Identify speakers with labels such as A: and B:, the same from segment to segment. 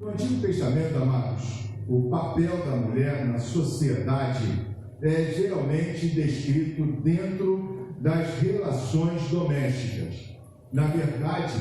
A: No Antigo Testamento, amados, o papel da mulher na sociedade é geralmente descrito dentro das relações domésticas. Na verdade,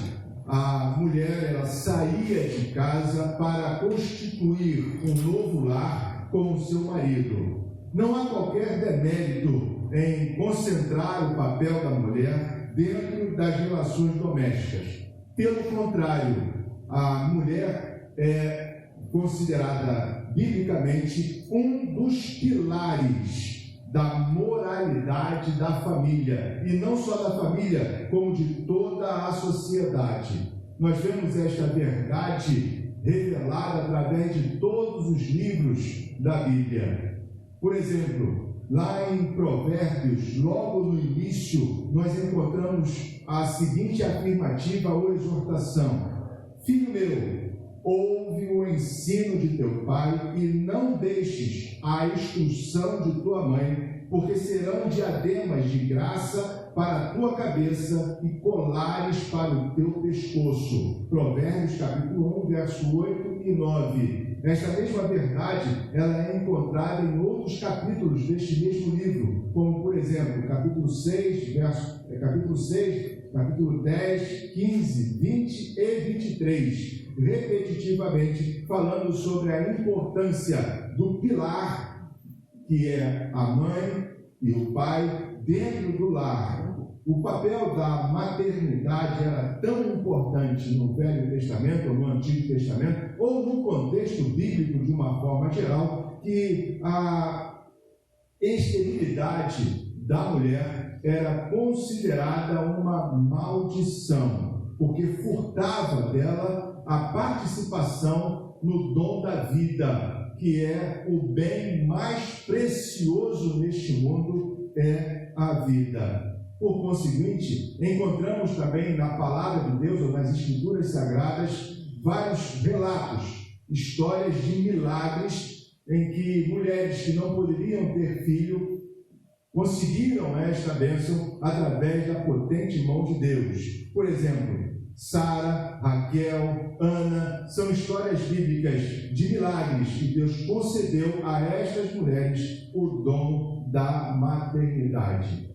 A: a mulher ela saía de casa para constituir um novo lar com o seu marido. Não há qualquer demérito em concentrar o papel da mulher dentro das relações domésticas. Pelo contrário, a mulher é considerada biblicamente um dos pilares da moralidade da família, e não só da família, como de toda a sociedade. Nós vemos esta verdade revelada através de todos os livros da Bíblia. Por exemplo, lá em Provérbios, logo no início, nós encontramos a seguinte afirmativa ou exortação: Filho meu, ouve o ensino de teu pai e não deixes a instrução de tua mãe, porque serão diademas de graça para a tua cabeça e colares para o teu pescoço. Provérbios capítulo 1, verso 8 e 9. Esta mesma verdade, ela é encontrada em outros capítulos deste mesmo livro, como por exemplo, capítulo 6, capítulo 10, 15, 20 e 23, repetitivamente falando sobre a importância do pilar, que é a mãe e o pai dentro do lar. O papel da maternidade era tão importante no Velho Testamento ou no Antigo Testamento, ou no contexto bíblico de uma forma geral, que a esterilidade da mulher era considerada uma maldição, porque furtava dela a participação no dom da vida, que é o bem mais precioso neste mundo, é a vida. Por conseguinte, encontramos também na palavra de Deus ou nas escrituras sagradas vários relatos, histórias de milagres em que mulheres que não poderiam ter filho conseguiram esta bênção através da potente mão de Deus. Por exemplo, Sara, Raquel, Ana, são histórias bíblicas de milagres que Deus concedeu a estas mulheres o dom da maternidade.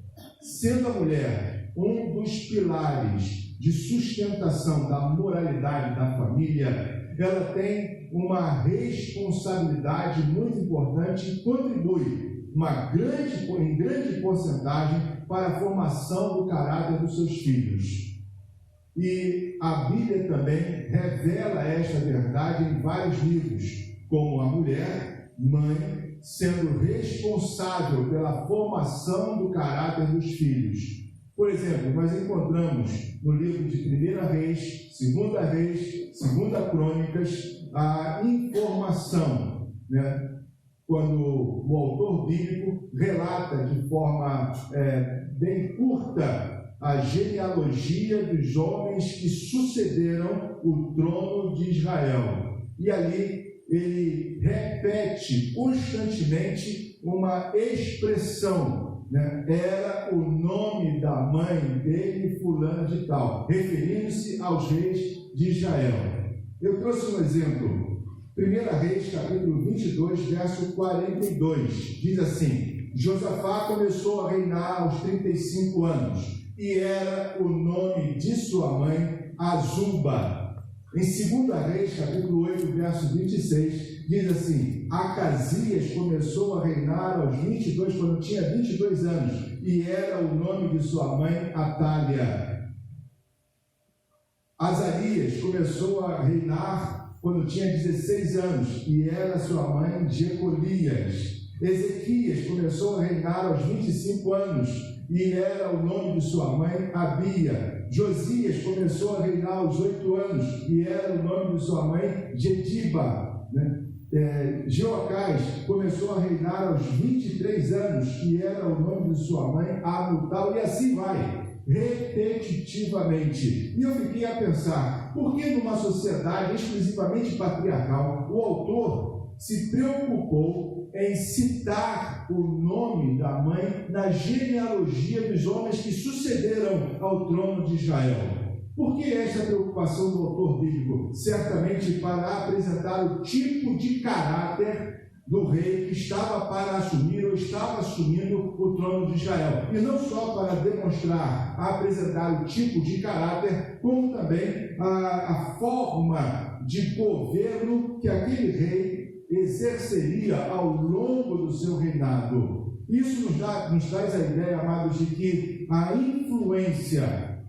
A: Sendo a mulher um dos pilares de sustentação da moralidade da família, ela tem uma responsabilidade muito importante e contribui em grande porcentagem para a formação do caráter dos seus filhos. E a Bíblia também revela esta verdade em vários livros, como a mulher, mãe, sendo responsável pela formação do caráter dos filhos. Por exemplo, nós encontramos no livro de 1 Reis, 2 Reis, 2 Crônicas, a informação, quando o autor bíblico relata de forma bem curta a genealogia dos homens que sucederam o trono de Israel. E ali ele repete constantemente uma expressão, era o nome da mãe dele, fulano de tal, referindo-se aos reis de Israel. Eu trouxe um exemplo, 1 Reis, capítulo 22, verso 42, diz assim: Josafá começou a reinar aos 35 anos, e era o nome de sua mãe Azuba. Em 2 Reis, capítulo 8, verso 26, diz assim: Acasias começou a reinar aos 22, quando tinha 22 anos, e era o nome de sua mãe Atália. Azarias começou a reinar quando tinha 16 anos, e era sua mãe Jecolias. Ezequias começou a reinar aos 25 anos, e era o nome de sua mãe Abia. Josias começou a reinar aos 8 anos, e era o nome de sua mãe Gediba. Jeocás começou a reinar aos 23 anos, e era o nome de sua mãe Amutal, e assim vai, repetitivamente. E eu fiquei a pensar, por que numa sociedade exclusivamente patriarcal, o autor se preocupou em citar o nome da mãe na genealogia dos homens que sucederam ao trono de Israel? Por que esta preocupação do autor bíblico? Certamente para apresentar o tipo de caráter do rei que estava para assumir ou estava assumindo o trono de Israel. E não só para demonstrar, apresentar o tipo de caráter, como também a forma de governo que aquele rei exerceria ao longo do seu reinado. Isso nos traz a ideia, amados, de que a influência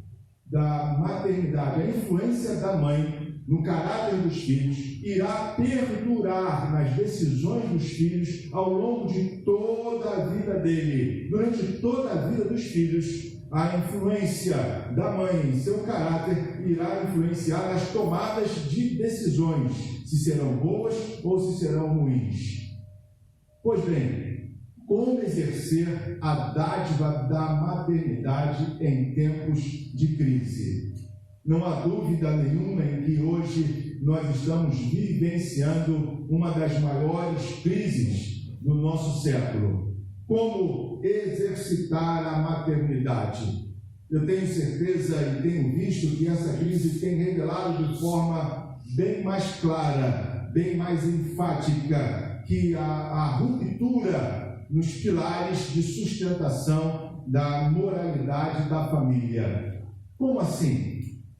A: da maternidade, a influência da mãe no caráter dos filhos irá perdurar nas decisões dos filhos ao longo de toda a vida dele. Durante toda a vida dos filhos, a influência da mãe em seu caráter irá influenciar as tomadas de decisões, se serão boas ou se serão ruins. Pois bem, como exercer a dádiva da maternidade em tempos de crise? Não há dúvida nenhuma em que hoje nós estamos vivenciando uma das maiores crises do nosso século. Como exercitar a maternidade? Eu tenho certeza e tenho visto que essa crise tem revelado de forma bem mais clara, bem mais enfática, que a ruptura nos pilares de sustentação da moralidade da família. Como assim?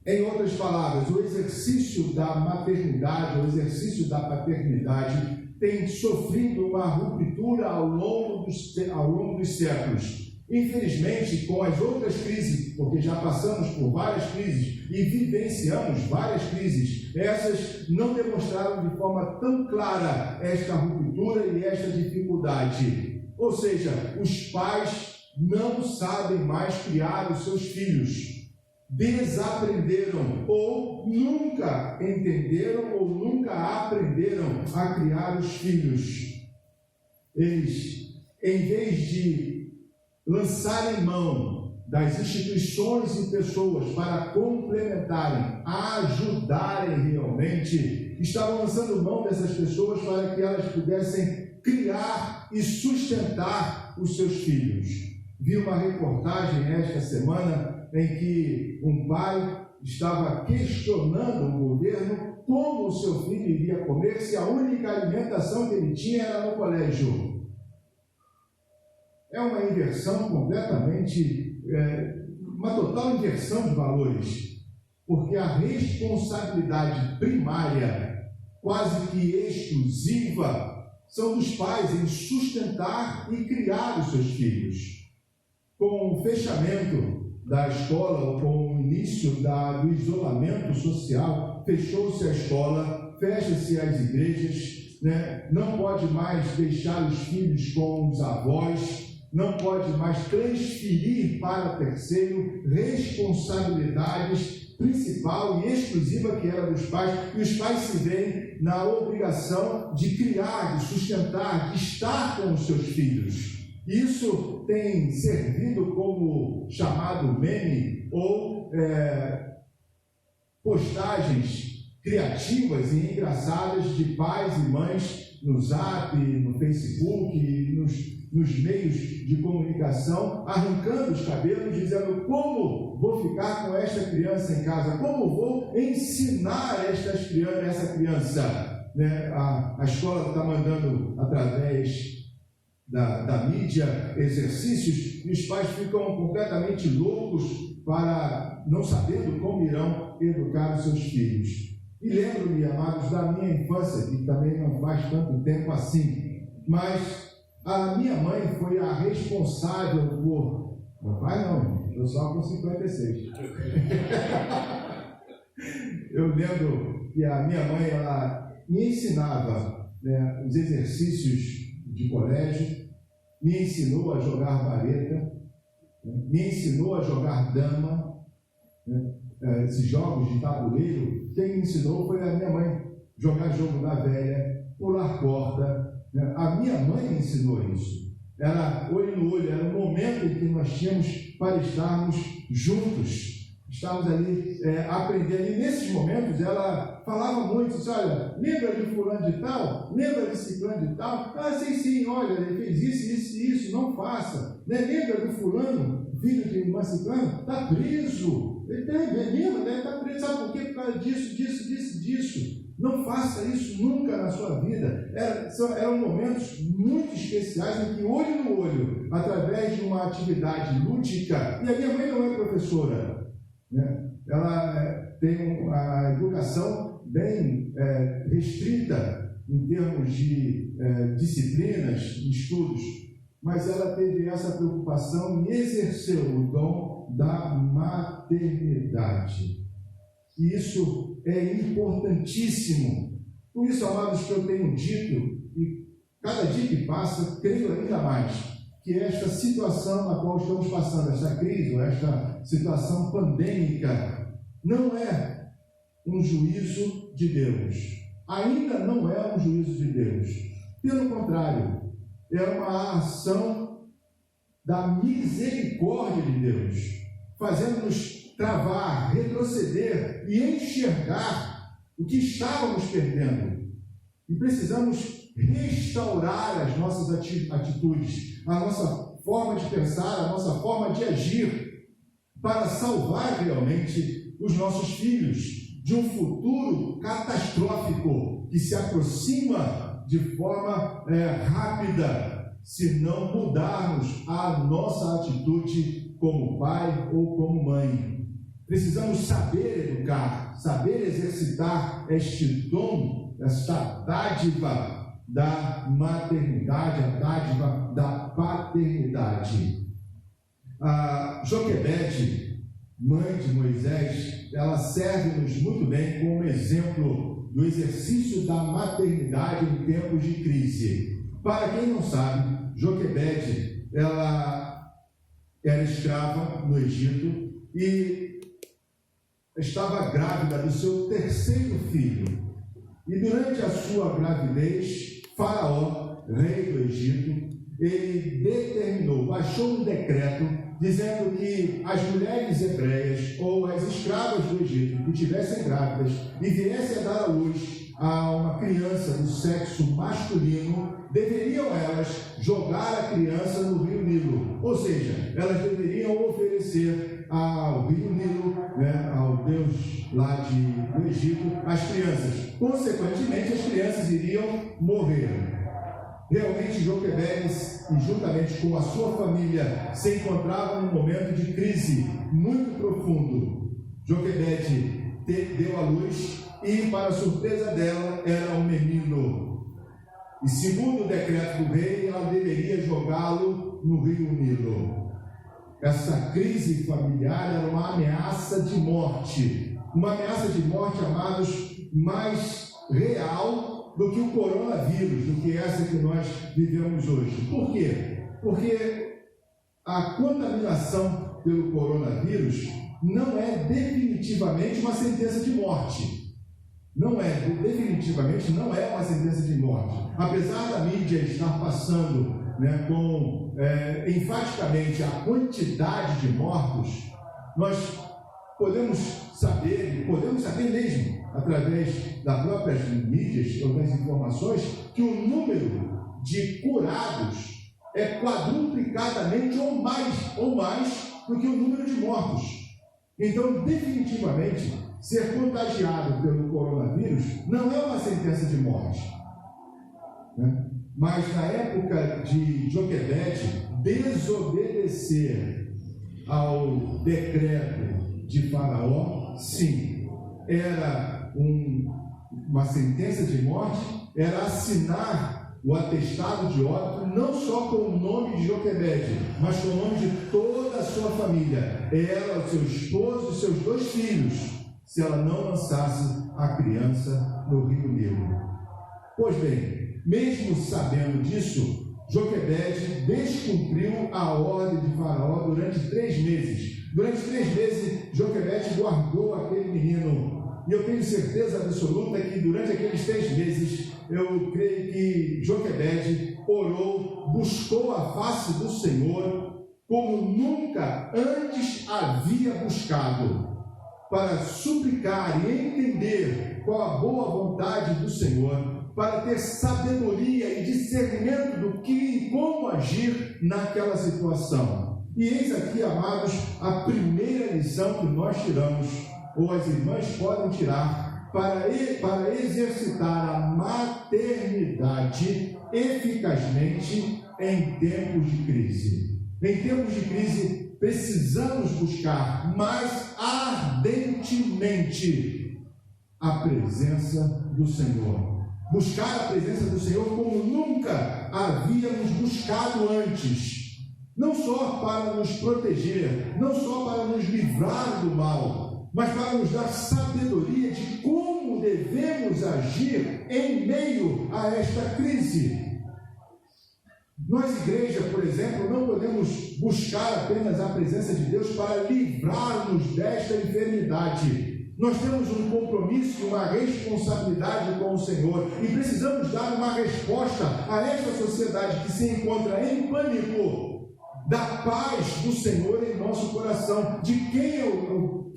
A: Em outras palavras, o exercício da maternidade, o exercício da paternidade tem sofrido uma ruptura ao longo dos séculos. Infelizmente, com as outras crises, porque já passamos por várias crises e vivenciamos várias crises, essas não demonstraram de forma tão clara esta ruptura e esta dificuldade. Ou seja, os pais não sabem mais criar os seus filhos, desaprenderam ou nunca entenderam ou nunca aprenderam a criar os filhos. Eles, em vez de lançarem mão das instituições e pessoas para complementarem, ajudarem realmente, estavam lançando mão dessas pessoas para que elas pudessem criar e sustentar os seus filhos. Vi uma reportagem esta semana em que um pai estava questionando o governo como o seu filho iria comer se a única alimentação que ele tinha era no colégio. É uma inversão completamente, uma total inversão de valores, porque a responsabilidade primária, quase que exclusiva, são dos pais em sustentar e criar os seus filhos. Com o fechamento da escola, ou com o início do isolamento social, fechou-se a escola, fecha-se as igrejas, não pode mais deixar os filhos com os avós, não pode mais transferir para terceiro responsabilidades principal e exclusiva que era dos pais, e os pais se veem na obrigação de criar, de sustentar, de estar com os seus filhos. Isso tem servido como chamado meme ou postagens criativas e engraçadas de pais e mães no Zap, no Facebook, nos meios de comunicação, arrancando os cabelos, dizendo: como vou ficar com esta criança em casa? Como vou ensinar essa criança? A escola está mandando, através da mídia, exercícios, e os pais ficam completamente loucos para não sabendo como irão educar os seus filhos. E lembro-me, amados, da minha infância, que também não faz tanto tempo assim, mas a minha mãe foi a responsável por... Meu pai não, eu só com 56. Eu lembro que a minha mãe, ela me ensinava os exercícios de colégio, me ensinou a jogar vareta, me ensinou a jogar dama, esses jogos de tabuleiro. Quem me ensinou foi a minha mãe, jogar jogo da velha, pular corda. A minha mãe me ensinou isso. Era olho no olho, era o momento em que nós tínhamos para estarmos juntos. Estávamos ali aprendendo, e nesses momentos ela falava muito, disse: olha, lembra de fulano de tal? Lembra de ciclano de tal? Ah, sim, olha, ele fez isso, não faça. Lembra do fulano, filho de irmã ciclano? Está preso. Ele tem menino, né? Está preso, sabe por quê? Por causa disso. Não faça isso nunca na sua vida. Eram momentos muito especiais em que, olho no olho, através de uma atividade lúdica, e a minha mãe não é professora, né? Ela tem a educação bem restrita em termos de disciplinas, estudos, mas ela teve essa preocupação e exerceu o dom da maternidade. E isso é importantíssimo. Por isso, amados, que eu tenho dito, e cada dia que passa, creio ainda mais, que esta situação na qual estamos passando, esta crise, ou esta situação pandêmica, não é um juízo de Deus. Ainda não é um juízo de Deus. Pelo contrário, é uma ação da misericórdia de Deus, fazendo-nos travar, retroceder e enxergar o que estávamos perdendo. E precisamos restaurar as nossas atitudes, a nossa forma de pensar, a nossa forma de agir, para salvar realmente os nossos filhos de um futuro catastrófico que se aproxima de forma rápida, se não mudarmos a nossa atitude como pai ou como mãe. Precisamos saber educar, saber exercitar este dom, esta dádiva da maternidade, a dádiva da paternidade. A Joquebede, mãe de Moisés, ela serve-nos muito bem como exemplo do exercício da maternidade em tempos de crise. Para quem não sabe, Joquebede, ela era escrava no Egito e estava grávida do seu terceiro filho. E durante a sua gravidez, Faraó, rei do Egito, ele determinou, baixou um decreto dizendo que as mulheres hebreias ou as escravas do Egito que estivessem grávidas e viessem a dar à luz a uma criança do sexo masculino, deveriam elas jogar a criança no rio Nilo, ou seja, elas deveriam oferecer ao rio Nilo, né, ao Deus lá do Egito, as crianças. Consequentemente, as crianças iriam morrer. Realmente, Joquebede, juntamente com a sua família, se encontravam num momento de crise muito profundo. Joquebede deu à luz e, para a surpresa dela, era um menino. E segundo o decreto do rei, ela deveria jogá-lo no rio Nilo. Essa crise familiar era uma ameaça de morte. Uma ameaça de morte, amados, mais real do que o coronavírus, do que essa que nós vivemos hoje. Por quê? Porque a contaminação pelo coronavírus não é definitivamente uma sentença de morte. Definitivamente não é uma sentença de morte. Apesar da mídia estar passando, né, com enfaticamente a quantidade de mortos, nós podemos saber mesmo, através das próprias mídias ou das informações, que o número de curados é quadruplicadamente ou mais do que o número de mortos. Então, definitivamente, ser contagiado pelo coronavírus não é uma sentença de morte, né? Mas na época de Joquebede, desobedecer ao decreto de Faraó, sim, era uma sentença de morte, era assinar o atestado de óbito, não só com o nome de Joquebede, mas com o nome de toda a sua família, ela, o seu esposo e seus 2 filhos, se ela não lançasse a criança no rio Nilo. Pois bem, mesmo sabendo disso, Joquebede descumpriu a ordem de Faraó durante 3 meses. Durante 3 meses, Joquebede guardou aquele menino. E eu tenho certeza absoluta que durante aqueles 3 meses, eu creio que Joquebede orou, buscou a face do Senhor, como nunca antes havia buscado, para suplicar e entender qual a boa vontade do Senhor, para ter sabedoria e discernimento do que e como agir naquela situação. E eis aqui, amados, a primeira lição que nós tiramos, ou as irmãs podem tirar, para exercitar a maternidade eficazmente em tempos de crise. Em tempos de crise, precisamos buscar mais ardentemente a presença do Senhor. Buscar a presença do Senhor como nunca havíamos buscado antes. Não só para nos proteger, não só para nos livrar do mal, mas para nos dar sabedoria de como devemos agir em meio a esta crise. Nós, igreja, por exemplo, não podemos buscar apenas a presença de Deus para livrar-nos desta enfermidade. Nós temos um compromisso e uma responsabilidade com o Senhor e precisamos dar uma resposta a esta sociedade que se encontra em pânico da paz do Senhor em nosso coração, de quem é o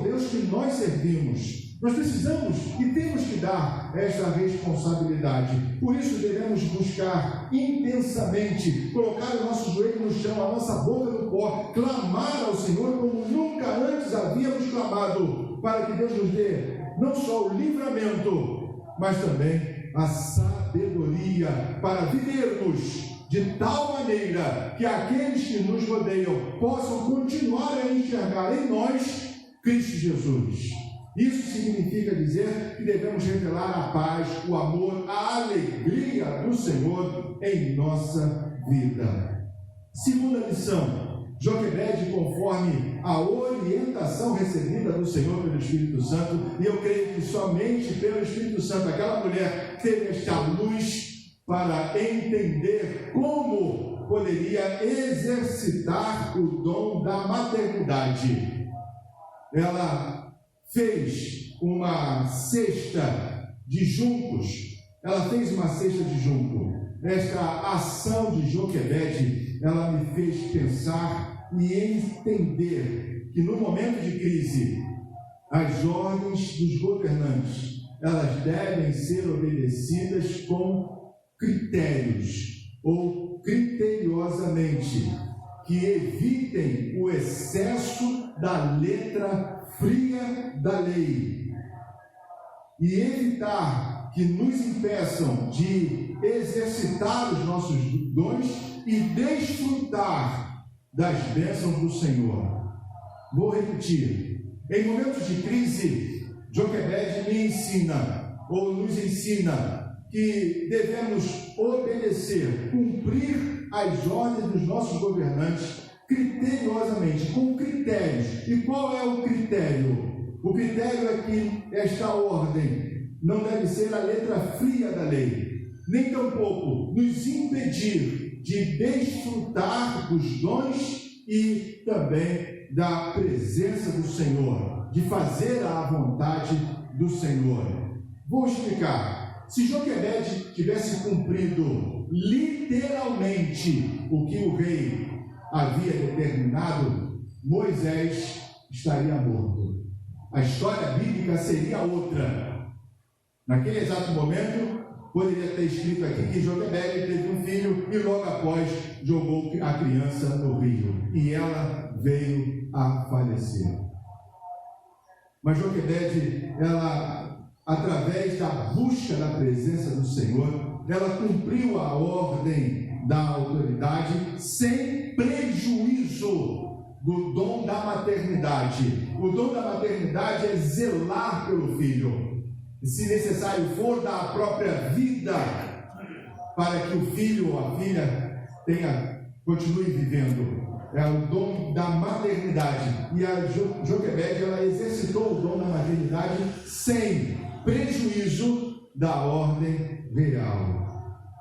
A: Deus que nós servimos. Nós precisamos e temos que dar esta responsabilidade. Por isso devemos buscar intensamente, colocar o nosso joelho no chão, a nossa boca no pó, clamar ao Senhor como nunca antes havíamos clamado, para que Deus nos dê não só o livramento, mas também a sabedoria para vivermos de tal maneira que aqueles que nos rodeiam possam continuar a enxergar em nós Cristo Jesus. Isso significa dizer que devemos revelar a paz, o amor, a alegria do Senhor em nossa vida. Segunda lição, Joquebede, conforme a orientação recebida do Senhor pelo Espírito Santo, e eu creio que somente pelo Espírito Santo, aquela mulher teve esta luz para entender como poderia exercitar o dom da maternidade. Ela fez uma cesta de juncos. Ela fez uma cesta de junco. Esta ação de Joquebede, ela me fez pensar e entender que no momento de crise, as ordens dos governantes, elas devem ser obedecidas com critérios, ou criteriosamente, que evitem o excesso da letra fria da lei e evitar que nos impeçam de exercitar os nossos dons e desfrutar das bênçãos do Senhor. Vou repetir. Em momentos de crise, Joquebede me ensina, ou nos ensina, que devemos obedecer, cumprir as ordens dos nossos governantes criteriosamente, com critérios. E qual é o critério? O critério é que esta ordem não deve ser a letra fria da lei, nem tampouco nos impedir de desfrutar dos dons e também da presença do Senhor, de fazer a vontade do Senhor. Vou explicar. Se Joquebede tivesse cumprido literalmente o que o rei havia determinado, Moisés estaria morto. A história bíblica seria outra. Naquele exato momento, poderia ter escrito aqui que Joquebede teve um filho e logo após jogou a criança no rio e ela veio a falecer. Mas Joquebede, ela, através da busca da presença do Senhor, ela cumpriu a ordem da autoridade sem prejuízo do dom da maternidade. O dom da maternidade é zelar pelo filho, se necessário for, dar a própria vida para que o filho ou a filha continue vivendo. É o dom da maternidade. E a Joquebede, ela exercitou o dom da maternidade sem prejuízo da ordem real.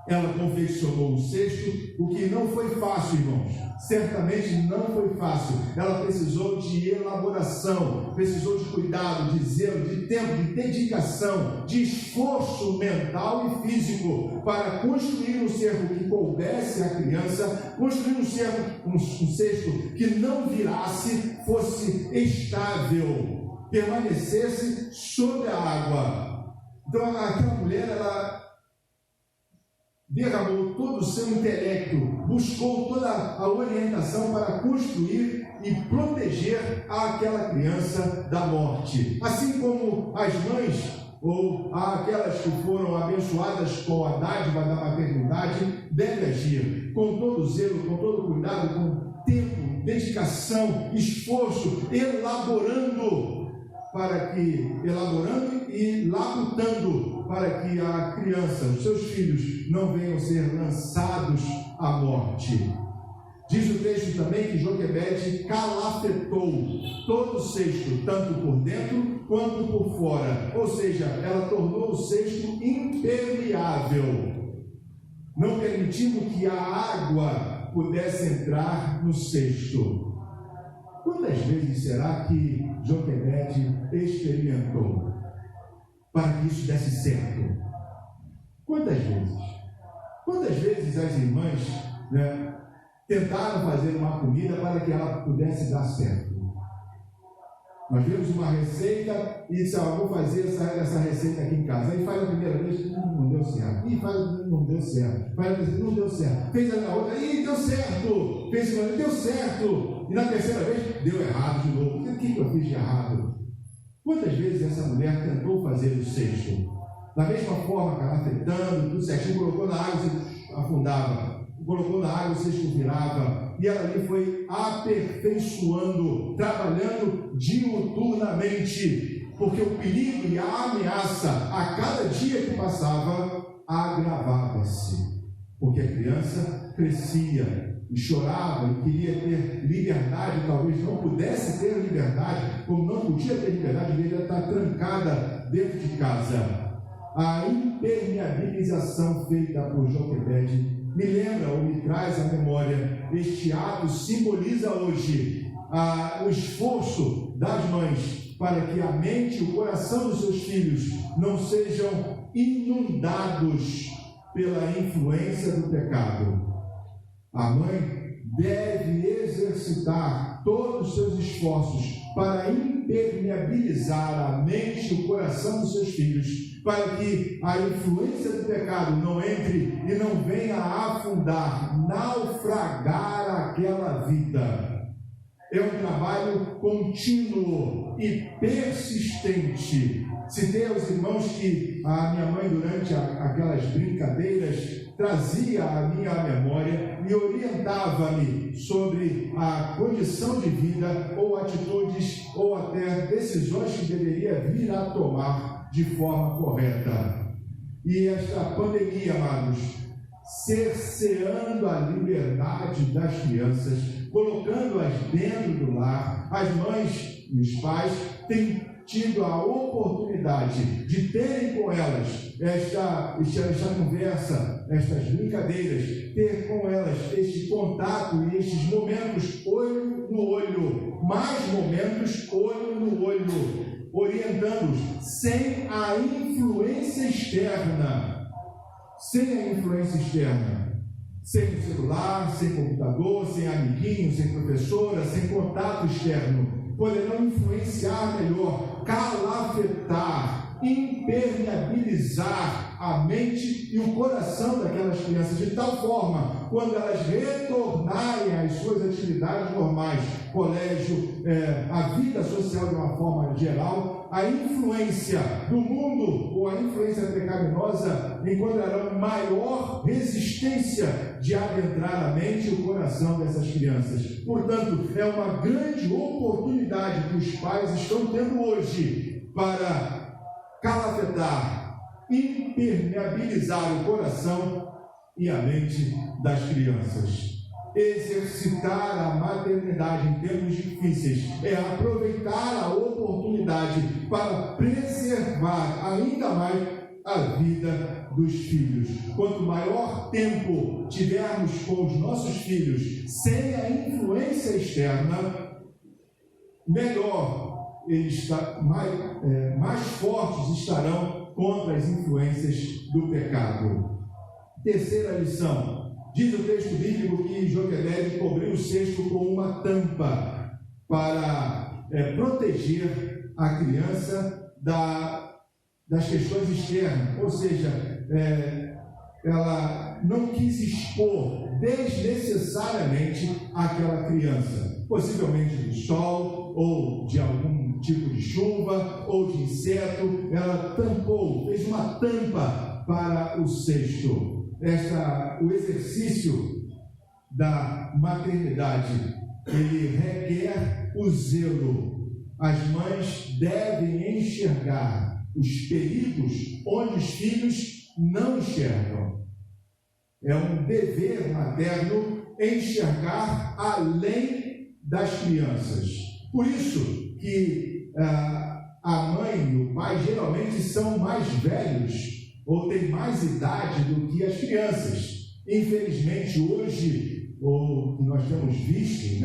A: Ela confeccionou um cesto, o que não foi fácil, irmãos. Certamente não foi fácil. Ela precisou de elaboração, precisou de cuidado, de zelo, de tempo, de dedicação, de esforço mental e físico para construir um cerco que coubesse à criança, construir um cesto que não virasse, fosse estável, permanecesse sobre a água. Então aquela mulher, ela derramou todo o seu intelecto, buscou toda a orientação para construir e proteger aquela criança da morte. Assim como as mães ou aquelas que foram abençoadas com a dádiva da maternidade devem agir com todo zelo, com todo cuidado, com tempo, dedicação, esforço, elaborando e labutando para que a criança, os seus filhos, não venham ser lançados à morte. Diz o texto também que Joquebede calafetou todo o cesto, tanto por dentro quanto por fora. Ou seja, ela tornou o cesto impermeável, não permitindo que a água pudesse entrar no cesto. Quantas vezes será que Joquebede experimentou para que isso desse certo? Quantas vezes? Quantas vezes as irmãs, tentaram fazer uma comida para que ela pudesse dar certo? Nós vimos uma receita e disse, vou fazer essa receita aqui em casa. Aí faz a primeira vez, não deu certo. E faz, não deu certo. Faz a terceira, não deu certo. Fez a outra, deu certo. Fez a segunda, deu certo. E na terceira vez, deu errado de novo. O que eu fiz de errado? Quantas vezes essa mulher tentou fazer o cesto? Da mesma forma, calafetando, tudo certinho, colocou na água, se afundava. Colocou na água, o cesto virava. E ela ali foi aperfeiçoando, trabalhando diuturnamente, porque o perigo e a ameaça a cada dia que passava agravava-se, porque a criança crescia e chorava e queria ter liberdade, talvez não pudesse ter liberdade, como não podia ter liberdade, devia estar trancada dentro de casa. A impermeabilização feita por Joquebede me lembra ou me traz à memória, este ato simboliza hoje o esforço das mães para que a mente e o coração dos seus filhos não sejam inundados pela influência do pecado. A mãe deve exercitar todos os seus esforços para impermeabilizar a mente e o coração dos seus filhos, para que a influência do pecado não entre e não venha a afundar, naufragar aquela vida. É um trabalho contínuo e persistente. Citei aos irmãos que a minha mãe, durante aquelas brincadeiras, trazia a minha memória e orientava-me sobre a condição de vida ou atitudes ou até decisões que deveria vir a tomar de forma correta. E esta pandemia, amados, cerceando a liberdade das crianças, colocando-as dentro do lar, as mães e os pais têm tido a oportunidade de terem com elas esta conversa, estas brincadeiras, ter com elas este contato e estes momentos olho no olho, mais momentos olho no olho, orientando-os sem a influência externa, sem o celular, sem computador, sem amiguinho, sem professora, sem contato externo, poderão influenciar melhor, calafetar, impermeabilizar a mente e o coração daquelas crianças, de tal forma, quando elas retornarem às suas atividades normais, colégio, a vida social de uma forma geral, a influência do mundo ou a influência pecaminosa encontrarão maior resistência de adentrar a mente e o coração dessas crianças. Portanto, é uma grande oportunidade que os pais estão tendo hoje para calafetar, impermeabilizar o coração e a mente das crianças. Exercitar a maternidade em termos difíceis é aproveitar a oportunidade para preservar ainda mais a vida dos filhos. Quanto maior tempo tivermos com os nossos filhos sem a influência externa, melhor eles mais fortes estarão contra as influências do pecado. Terceira lição. Diz o texto bíblico que Joquebede cobriu o cesto com uma tampa para proteger a criança das questões externas, ou seja, ela não quis expor desnecessariamente aquela criança, possivelmente do sol, ou de algum tipo de chuva, ou de inseto. Ela tampou, fez uma tampa para o cesto. O exercício da maternidade, ele requer o zelo. As mães devem enxergar os perigos onde os filhos não enxergam. É um dever materno enxergar além das crianças. Por isso que a mãe e o pai geralmente são mais velhos ou têm mais idade do que as crianças. Infelizmente, hoje, o que nós temos visto,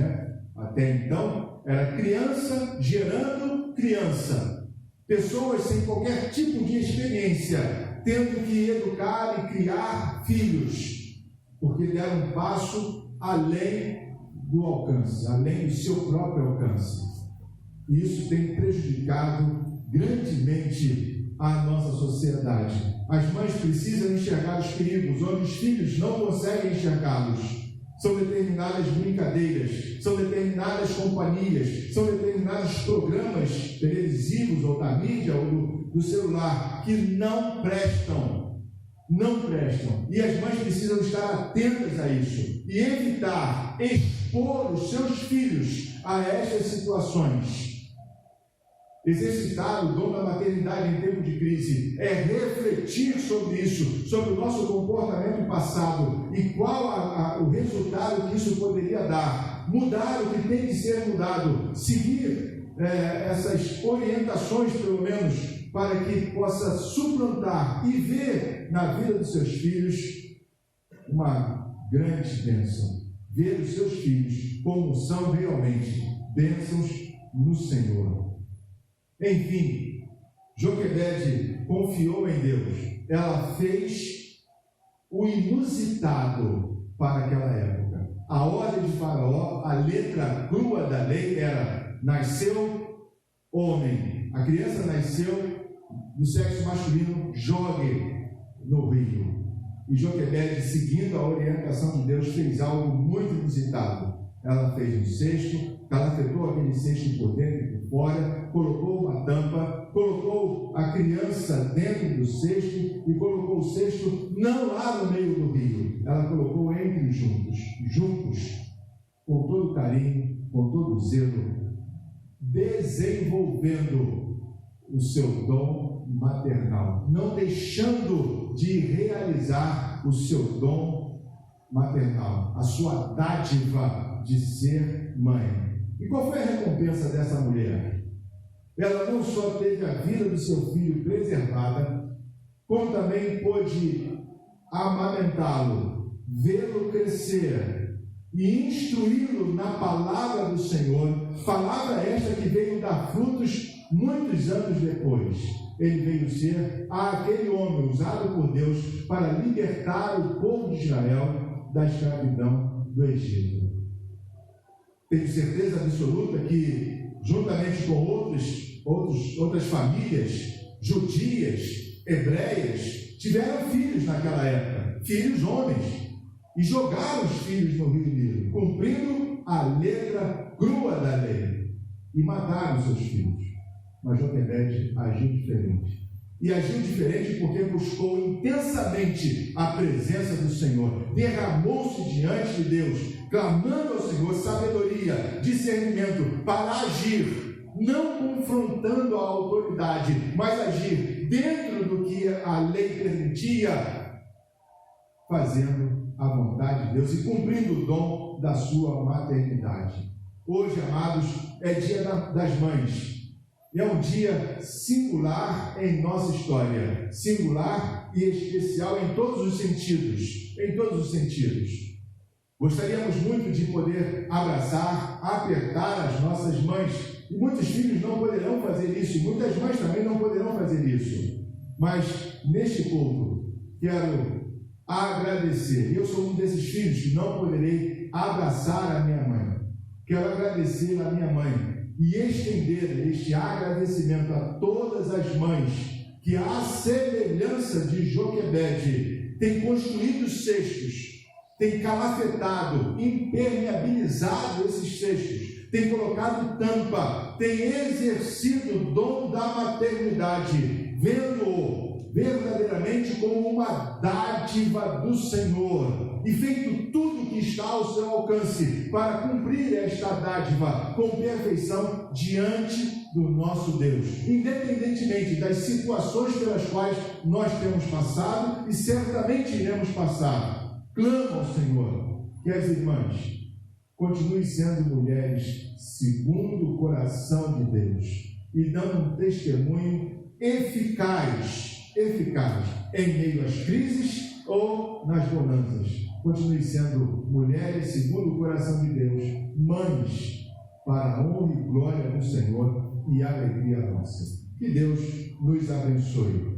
A: até então, era criança gerando criança. Pessoas sem qualquer tipo de experiência, tendo que educar e criar filhos, porque deram um passo além do alcance, além do seu próprio alcance. E isso tem prejudicado grandemente a nossa sociedade. As mães precisam enxergar os perigos onde os filhos não conseguem enxergá-los. São determinadas brincadeiras, são determinadas companhias, são determinados programas televisivos ou da mídia ou do celular que não prestam. E as mães precisam estar atentas a isso e evitar expor os seus filhos a estas situações. Exercitar o dom da maternidade em tempo de crise é refletir sobre isso, sobre o nosso comportamento passado e qual o resultado que isso poderia dar, mudar o que tem que ser mudado, seguir essas orientações, pelo menos, para que possa suplantar e ver na vida dos seus filhos uma grande bênção. Ver os seus filhos como são realmente bênçãos no Senhor. Enfim, Joquebede confiou em Deus. Ela fez o inusitado para aquela época. A ordem de Faraó, a letra crua da lei era: nasceu homem. A criança nasceu do sexo masculino, jogue no rio. E Joquebede, seguindo a orientação de Deus, fez algo muito inusitado. Ela fez um cesto, calafetou aquele cesto por dentro e por fora, colocou uma tampa, colocou a criança dentro do cesto e colocou o cesto não lá no meio do rio, ela colocou entre os juncos, com todo carinho, com todo zelo, desenvolvendo o seu dom maternal, não deixando de realizar o seu dom maternal, a sua dádiva de ser mãe. E qual foi a recompensa dessa mulher? Ela não só teve a vida do seu filho preservada, como também pôde amamentá-lo, vê-lo crescer e instruí-lo na palavra do Senhor, palavra esta que veio dar frutos muitos anos depois. Ele veio ser aquele homem usado por Deus para libertar o povo de Israel da escravidão do Egito. Tenho certeza absoluta que, juntamente com outras famílias judias, hebreias, tiveram filhos naquela época, filhos homens, e jogaram os filhos no Rio Nilo, cumprindo a letra crua da lei, e mataram seus filhos. Mas Joquebede agiu diferente. E agiu diferente porque buscou intensamente a presença do Senhor, derramou-se diante de Deus, clamando ao Senhor sabedoria, discernimento para agir, não confrontando a autoridade, mas agir dentro do que a lei permitia, fazendo a vontade de Deus e cumprindo o dom da sua maternidade. Hoje, amados, é dia das mães. E é um dia singular em nossa história, singular e especial em todos os sentidos, Gostaríamos muito de poder abraçar, apertar as nossas mães, e muitos filhos não poderão fazer isso, e muitas mães também não poderão fazer isso. Mas, neste culto, quero agradecer. Eu sou um desses filhos que não poderei abraçar a minha mãe. Quero agradecer a minha mãe e estender este agradecimento a todas as mães que, à semelhança de Joquebede, tem construído cestos, tem calafetado, impermeabilizado esses cestos, tem colocado tampa, tem exercido o dom da maternidade, vendo-o verdadeiramente como uma dádiva do Senhor, e feito tudo que está ao seu alcance para cumprir esta dádiva com perfeição diante do nosso Deus, independentemente das situações pelas quais nós temos passado e certamente iremos passar. Clama ao Senhor que as irmãs continuem sendo mulheres segundo o coração de Deus e dando um testemunho eficaz em meio às crises ou nas bonanças. Continue sendo mulheres segundo o coração de Deus, mães para a honra e glória do Senhor e alegria nossa. Que Deus nos abençoe.